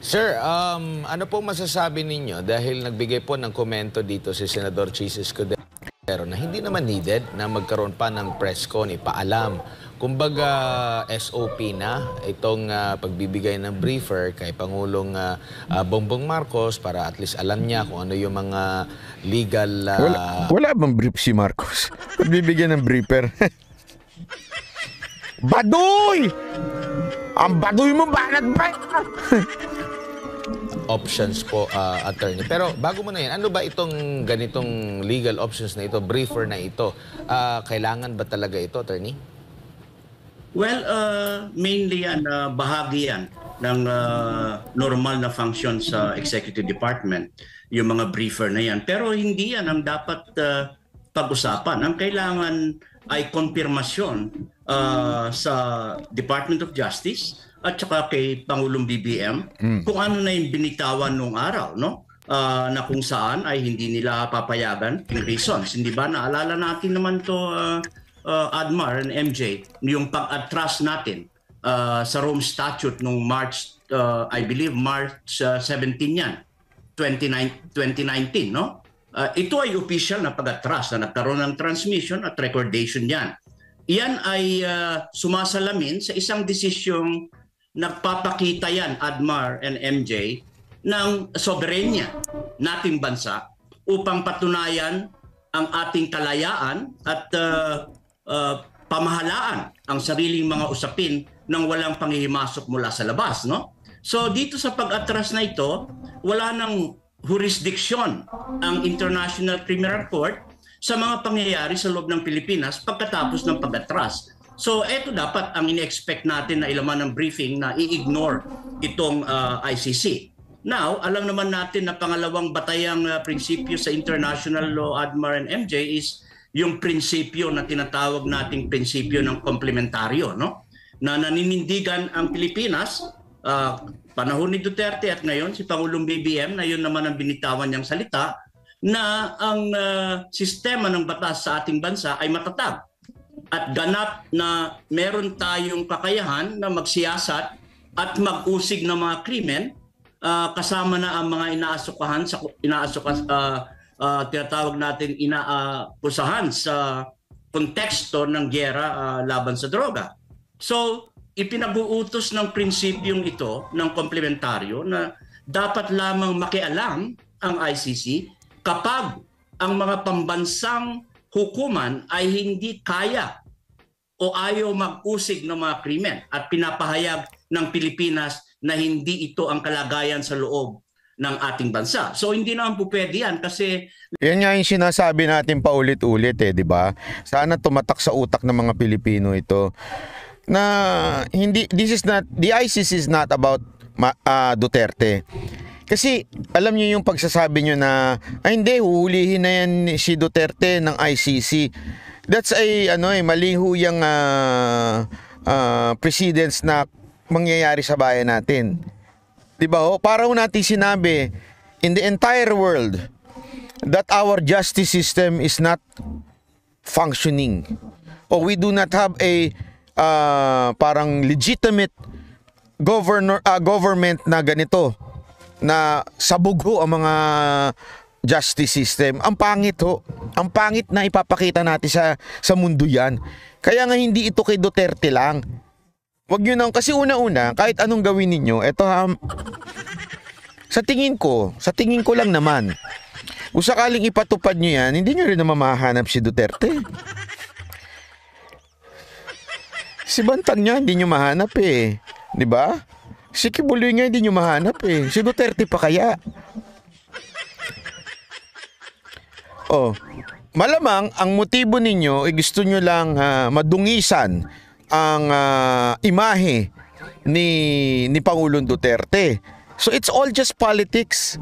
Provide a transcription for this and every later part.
Sir, ano pong masasabi ninyo dahil nagbigay po ng komento dito si Senador Chis Escudero na hindi naman needed na magkaroon pa ng press con, ipaalam. Kumbaga SOP na itong pagbibigay ng briefer kay Pangulong Bongbong Marcos para at least alam niya kung ano yung mga legal... Wala bang brief si Marcos? Pagbibigyan ng briefer. Baduy! Ang baduy mo, banat ba? Options po, attorney. Pero bago mo na yan, ano ba itong ganitong legal options na ito, briefer na ito? Kailangan ba talaga ito, attorney? Well, mainly yan, bahagi yan ng normal na function sa Executive Department, yung mga briefer na yan. Pero hindi yan ang dapat pag-usapan. Ang kailangan ay konfirmasyon sa Department of Justice at saka kay Pangulong BBM kung ano na yung binitawan nung araw, no? Na kung saan ay hindi nila papayagan yung reasons. Hindi ba? Naalala natin naman to Admar and MJ, yung pag-atras natin sa Rome Statute nung March, I believe March 17 yan, 2019, no? Ito ay official na pag-atras na nagkaroon ng transmission at recordation yan. Iyan ay sumasalamin sa isang desisyong nagpapakita yan, Admar and MJ, ng soberenya nating bansa upang patunayan ang ating kalayaan at pamahalaan ang sariling mga usapin nang walang panghihimasok mula sa labas, no? So dito sa pag-atras na ito, wala nang jurisdiction ang International Criminal Court sa mga pangyayari sa loob ng Pilipinas pagkatapos ng pag-atras. So ito dapat ang ine-expect natin na ilaman ng briefing na i-ignore itong ICC. Now, alam naman natin na pangalawang batayang prinsipyo sa international law, Admar and MJ, is yung prinsipyo na tinatawag nating prinsipyo ng komplementaryo, no? Na naninindigan ang Pilipinas, panahon ni Duterte at ngayon si Pangulong BBM, na yun naman ang binitawan niyang salita, na ang sistema ng batas sa ating bansa ay matatag at ganap na meron tayong kakayahan na magsiyasat at mag-usig ng mga krimen, kasama na ang mga tinatawag natin inaakusahan sa konteksto ng giyera laban sa droga. So, ipinag-uutos ng prinsipyong ito ng komplementaryo na dapat lamang makialam ang ICC kapag ang mga pambansang hukuman ay hindi kaya o ayaw mag-usig ng mga krimen at pinapahayag ng Pilipinas na hindi ito ang kalagayan sa loob ng ating bansa. So hindi naman po pwede yan kasi... Yan nga yung sinasabi natin paulit-ulit di ba? Sana tumatak sa utak ng mga Pilipino ito na hindi, the ICC is not about Duterte. Kasi alam niyo yung pagsasabi niyo na ay hindi, huhulihin na yan si Duterte ng ICC. That's mali ho yung precedents na mangyayari sa bayan natin. 'Di ba ho? Para ho natin sinabi in the entire world that our justice system is not functioning. Or we do not have a parang legitimate government na ganito, na sabog ho ang mga justice system. Ang pangit ho. Ang pangit na ipapakita natin sa mundo yan. Kaya nga hindi ito kay Duterte lang. Wag nyo nang, kasi una-una, kahit anong gawin ninyo, eto sa tingin ko lang naman, kung sakaling ipatupad nyo yan, hindi nyo rin naman mahanap si Duterte. Si Bantan nga, hindi nyo mahanap di ba? Si Kibuloy nga, hindi nyo mahanap Si Duterte pa kaya? Malamang, ang motibo ninyo ay gusto nyo lang madungisan ang imahe ni Pangulong Duterte. So it's all just politics.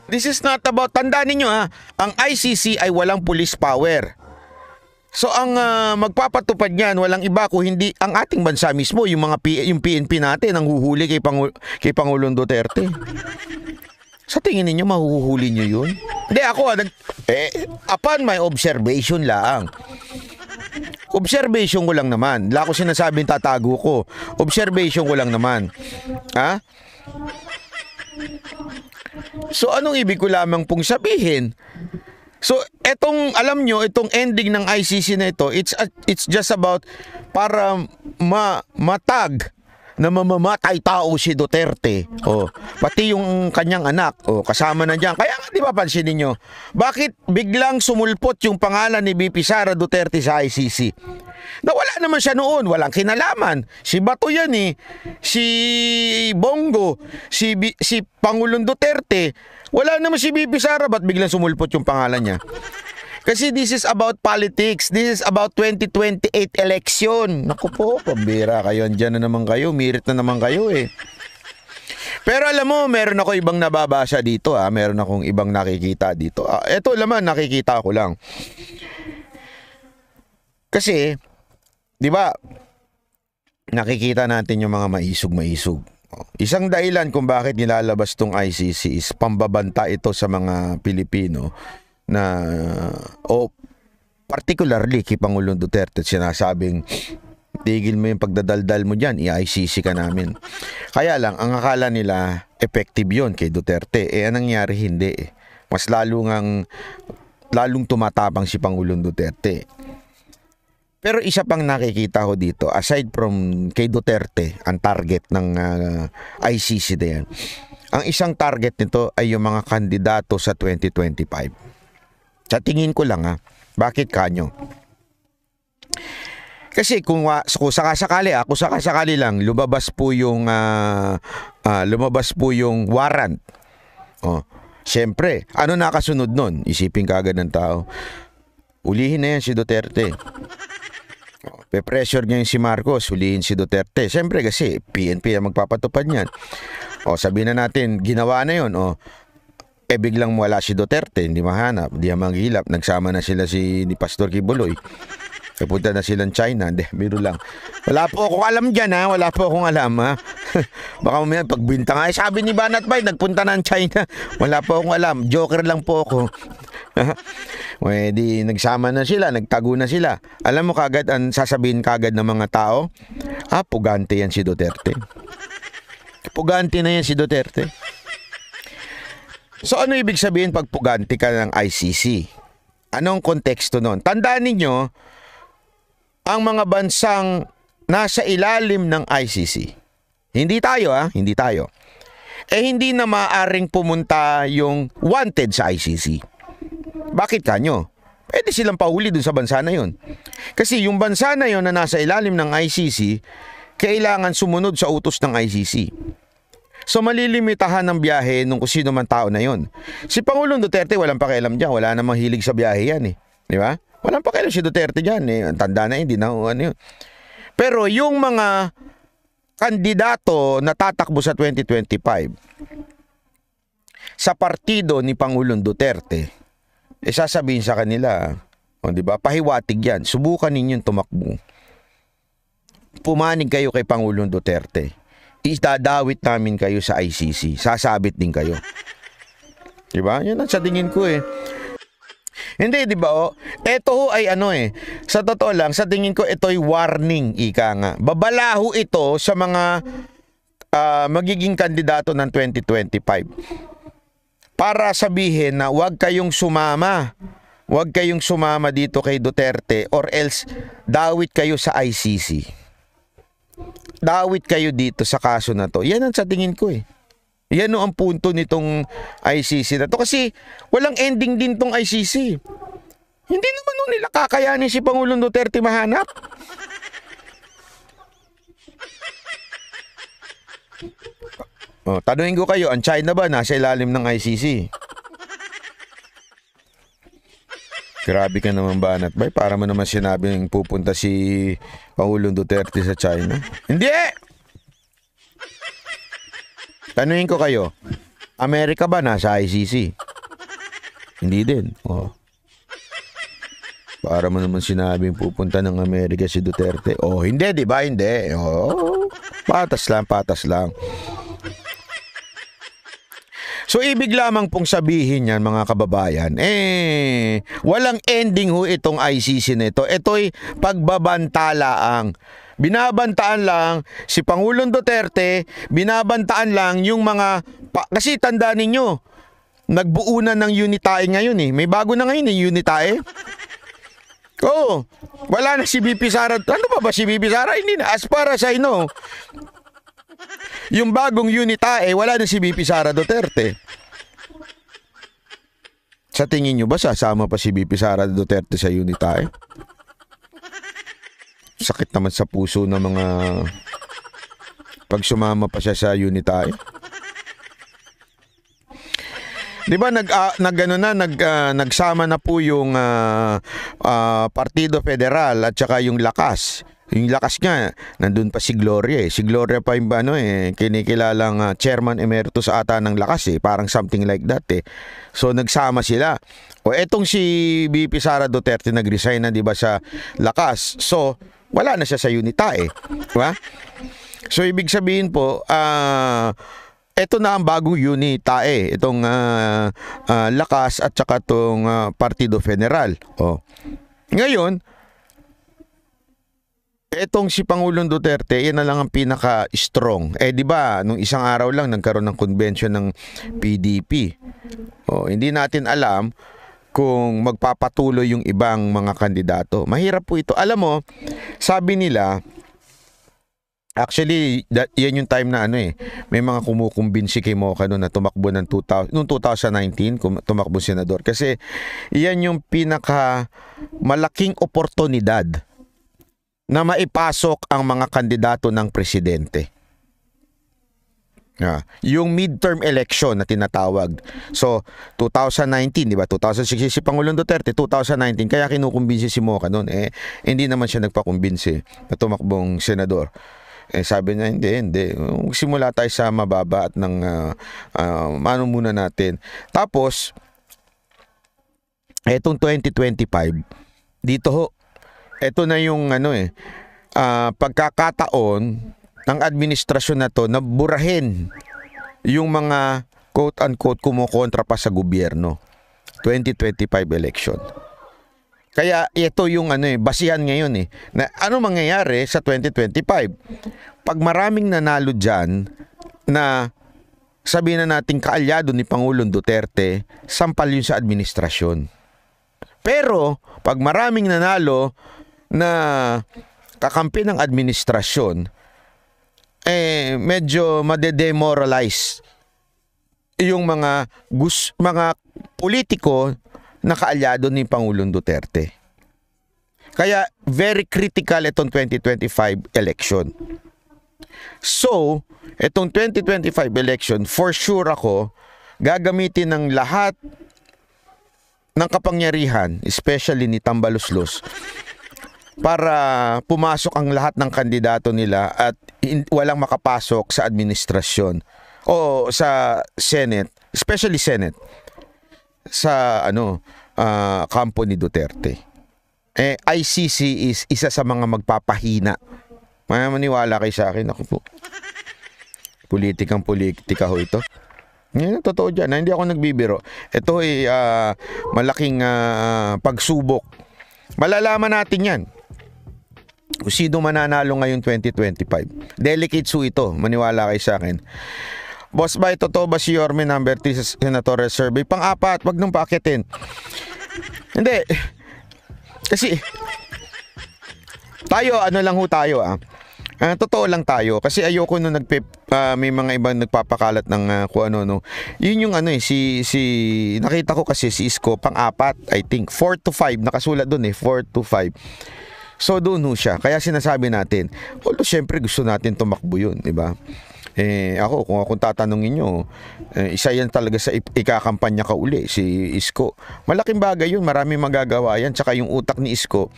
This is not about, tandaan ninyo ang ICC ay walang police power. So ang magpapatupad niyan walang iba kung hindi ang ating bansa mismo, yung PNP natin ang huhuli kay Pangulong Duterte. Sa tingin niyo mahuhuli niyo yun? Hindi ako upon my observation lang. Observation ko lang naman. Wala ko sinasabing tatago ko. Observation ko lang naman. Ha? So anong ibig ko lamang pong sabihin? So alam nyo, itong ending ng ICC na ito, it's just about para matag na mamamatay tao si Duterte. Pati yung kanyang anak, kasama na diyan. Kaya nga, di ba pansinin niyo, bakit biglang sumulpot yung pangalan ni VP Sara Duterte sa ICC? Nawala naman siya noon, walang kinalaman. Si Bato yan si Bongo, si Pangulong Duterte. Wala naman si VP Sara, ba't biglang sumulpot yung pangalan niya? Kasi this is about politics. This is about 2028 election. Naku po, pambira kayo. Andiyan na naman kayo. Mirit na naman kayo Pero alam mo, meron ako ibang nababasa dito. Meron akong ibang nakikita dito. Ito laman, nakikita ko lang. Kasi, di ba, nakikita natin yung mga maisog-maisog. Isang dahilan kung bakit nilalabas tong ICC is pambabanta ito sa mga Pilipino na particularly kay Pangulong Duterte, sinasabing tigil mo yung pagdadaldal mo dyan, i-ICC ka namin. Kaya lang, ang akala nila effective yun kay Duterte. Anong nangyari? Hindi Mas lalong tumatapang si Pangulong Duterte. Pero isa pang nakikita ko dito, aside from kay Duterte, ang target ng ICC na yan, ang isang target nito ay yung mga kandidato sa 2025. Sa tingin ko lang bakit kanyo? Kasi kung sakasakali lang lumabas po yung warrant. Siyempre, ano nakasunod nun? Isipin kaagad ng tao. Ulihin na yan si Duterte. Pe-pressure niya yung si Marcos, ulihin si Duterte. Siyempre kasi PNP ang magpapatupad niyan. Sabihin na natin, ginawa na yun. Biglang wala si Duterte, hindi mahanap, hindi maghilap. Nagsama na sila ni Pastor Kibuloy. Punta na silang China. Hindi, biro lang. Wala po akong alam dyan Wala po akong alam Baka mamaya pagbinta nga. Sabi ni Banat Bay, nagpunta na ng China. Wala po akong alam. Joker lang po ako. Di nagsama na sila, nagtago na sila. Alam mo kagad, ang sasabihin kagad ng mga tao, pugante yan si Duterte. Pugante na yan si Duterte. So ano ibig sabihin pag pugante ka ng ICC? Anong konteksto nun? Tandaan ninyo, ang mga bansang nasa ilalim ng ICC, hindi tayo hindi tayo, hindi na maaaring pumunta yung wanted sa ICC. Bakit kanyo? Pwede silang pahuli dun sa bansa na yun. Kasi yung bansa na yun na nasa ilalim ng ICC, kailangan sumunod sa utos ng ICC. So malilimitahan ng biyahe nung kung sino man tao na yun. Si Pangulong Duterte walang pakialam dyan. Wala namang hilig sa biyahe yan Di ba? Walang pakialam si Duterte dyan Ang tanda na hindi na yun. Pero yung mga kandidato na tatakbo sa 2025 sa partido ni Pangulong Duterte, sasabihin sa kanila, di ba? Pahiwatig yan. Subukan ninyong tumakbo. Pumanig kayo kay Pangulong Duterte. Idadawit namin kayo sa ICC. Sasabit din kayo. Diba? Yan ang sa tingin ko Hindi, diba Ito ay sa totoo lang, sa tingin ko ito'y warning, ika nga. Babalaho ito sa mga magiging kandidato ng 2025. Para sabihin na huwag kayong sumama. Huwag kayong sumama dito kay Duterte or else dawit kayo sa ICC. Dawit kayo dito sa kaso na to. Yan ang sa tingin ko Yan ang punto nitong ICC na to. Kasi walang ending din tong ICC. Hindi naman nila kakayanin si Pangulong Duterte mahanap. Tanungin ko kayo, ang China ba nasa ilalim ng ICC? Grabe ka naman Banat Bay. Para mo naman sinabing pupunta si Pangulong Duterte sa China. Hindi! Tanungin ko kayo, Amerika ba nasa ICC? Hindi din. Para mo naman sinabing pupunta ng Amerika si Duterte. Hindi, di ba? Hindi. Patas lang. So ibig lamang pong sabihin yan mga kababayan, walang ending itong ICC nito. Ito'y pagbabantalaang. Binabantaan lang si Pangulong Duterte, binabantaan lang yung mga kasi tandaan ninyo, nagbuo na ng Unitae ngayon eh. May bago na ngayon eh, Unitae. Oo. Wala na si BP Sara. Ano ba si BP Sara? Hindi na. As far as I know, yung bagong Unitae, wala na si BP Sara Duterte. Sa tingin nyo ba sasama pa si BP Sara Duterte sa Unitae? Sakit naman sa puso ng mga pag sumama pa siya sa Unitae. Di ba nagsama na po yung Partido Federal at saka yung Lakas. Yung Lakas nga, nandun pa si Gloria eh. Si Gloria pa yung kinikilalang chairman emeritus ata ng Lakas eh. Parang something like that eh. So nagsama sila. O etong si BP Sara Duterte nag-resign na di ba sa Lakas. So wala na siya sa Unitae. Diba? So ibig sabihin po, ito na ang bagong Unitae, itong Lakas at saka itong Partido Federal. Oh. Ngayon, etong si Pangulong Duterte, yan na lang ang pinaka-strong. Di ba, nung isang araw lang nagkaroon ng convention ng PDP. Oh, hindi natin alam kung magpapatuloy yung ibang mga kandidato. Mahirap po ito. Alam mo, sabi nila, actually, yan yung time na may mga kumukumbinsi kay Moca noon na tumakbo noong 2019, tumakbo senador. Kasi yan yung pinaka malaking oportunidad na maipasok ang mga kandidato ng presidente. Yung midterm election na tinatawag. So, 2019, di ba? 2016 si Pangulong Duterte, 2019, kaya kinukumbinsi si Moca noon. Hindi naman siya nagpakumbinsi na tumakbong senador. Sabi niya, hindi. Simula tayo sa mababa at ano muna natin. Tapos, etong 2025, dito ho, eto na yung pagkakataon ng administrasyon na to na burahin yung mga quote-unquote kumukontra pa sa gobyerno. 2025 election. Kaya ito yung basihan ngayon na ano mangyayari sa 2025. Pag maraming nanalo dyan na sabihin na nating kaalyado ni Pangulong Duterte, sampal yun sa administrasyon. Pero pag maraming nanalo na kakampi ng administrasyon, medyo madedemoralize yung mga politiko na kaalyado ni Pangulong Duterte. Kaya very critical itong 2025 election. So, itong 2025 election, for sure ako, gagamitin ng lahat ng kapangyarihan, especially ni Tambaluslos, para pumasok ang lahat ng kandidato nila at walang makapasok sa administrasyon o sa Senate, especially Senate, sa kampo ni Duterte. ICC is isa sa mga magpapahina. Maniwala kayo sa akin. Ako po, politika ho ito. Yan, totoo dyan. Hindi ako nagbibiro. Ito ay malaking pagsubok. Malalaman natin yan kung sino mananalo ngayon 2025. Delicate su ito. Maniwala kayo sa akin. Boss Bay, totoo ba si Yorme number 3 sa senatorial survey? Pang-apat, wag nung pakitin. Hindi. Kasi tayo, lang ho tayo totoo lang tayo. Kasi ayoko nung may mga ibang nagpapakalat ng kung ano. Yun yung nakita ko kasi si Isko, pang-apat, I think. 4 to 5, nakasulat dun 4 to 5. So doon ho siya. Kaya sinasabi natin, although syempre gusto natin tumakbo yun, di ba? Ako, kung akong tatanungin nyo, isa yan talaga sa ikakampanya ka uli, si Isko. Malaking bagay yun, maraming magagawa yan. Tsaka yung utak ni Isko,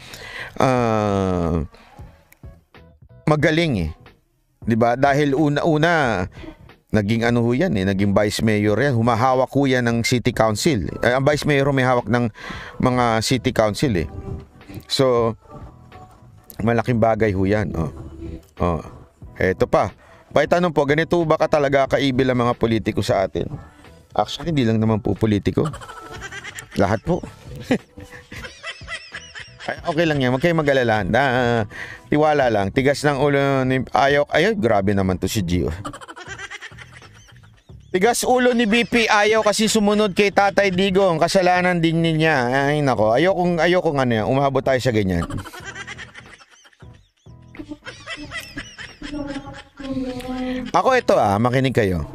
magaling diba? Dahil una-una, naging ho yan naging vice mayor yan. Humahawak ho yan ng city council. Ang vice mayor may hawak ng mga city council So, malaking bagay ho yan. Eto pa. Tanong po, ganito ba ka talaga kaibil ang mga politiko sa atin? Actually, hindi lang naman po politiko. Lahat po. Okay lang yan, huwag kayong mag-alala. Tiwala lang, tigas ng ulo. Ayaw, grabe naman to si Gio. Tigas ulo ni BP, ayaw kasi sumunod kay Tatay Digong. Kasalanan din niya. Ay nako, ayokong ano yan. Umabot tayo sa ganyan. Ako ito makinig kayo.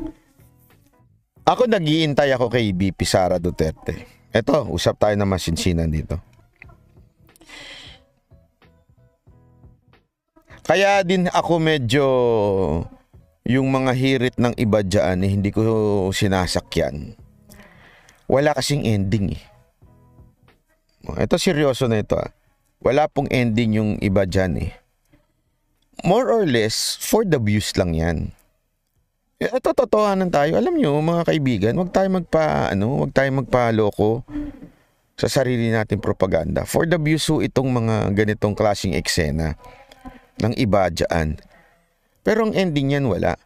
Ako nag-iintay ako kay BP Sara Duterte. Ito, usap tayo ng masinsinan dito. Kaya din ako medyo yung mga hirit ng iba dyan hindi ko sinasakyan. Wala kasing ending Ito seryoso na ito Wala pong ending yung iba dyan More or less, for the views lang yan. Ito totohanan tayo. Alam nyo mga kaibigan, wag tayo magpaloko sa sarili nating propaganda. For the views itong mga ganitong klaseng eksena ng iba dyan. Pero ang ending yan wala.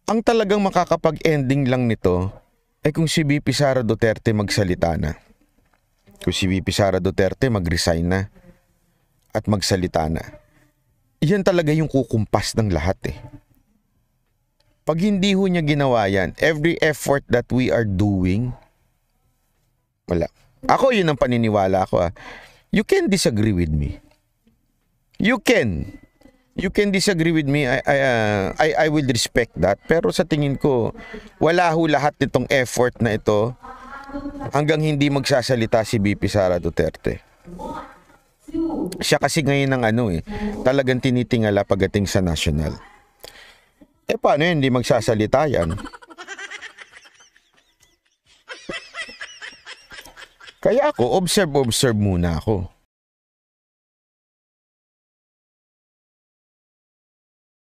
Ang talagang makakapag-ending lang nito ay kung si VP Sara Duterte magsalita na. Kung si VP Sara Duterte mag-resign na at magsalita na. Yan talaga yung kukumpas ng lahat Pag hindi ho niya ginawa yan, every effort that we are doing, wala. Ako yun ang paniniwala ko You can disagree with me. You can disagree with me. I will respect that. Pero sa tingin ko, wala ho lahat nitong effort na ito hanggang hindi magsasalita si VP Sara Duterte. Siya kasi ngayon ng talagang tinitingala pagdating sa national. Paano hindi magsasalita yan? Kaya ako, observe muna ako.